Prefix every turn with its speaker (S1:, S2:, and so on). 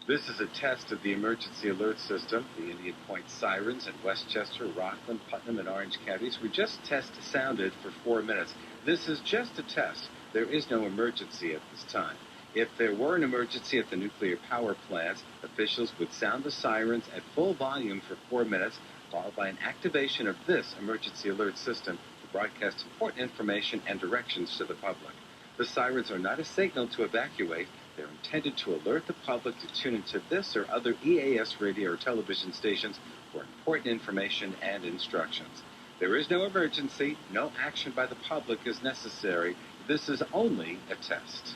S1: This is a test of the emergency alert system. The Indian Point sirens in Westchester, Rockland, Putnam, and Orange counties were just sounded for 4 minutes. This is just a test. There is no emergency at this time. If there were an emergency at the nuclear power plants, officials would sound the sirens at full volume for 4 minutes, followed by an activation of this emergency alert system to broadcast important information and directions to the public. The sirens are not a signal to evacuate. They're intended to alert the public to tune into this or other EAS radio or television stations for important information and instructions. There is no emergency. No action by the public is necessary. This is only a test.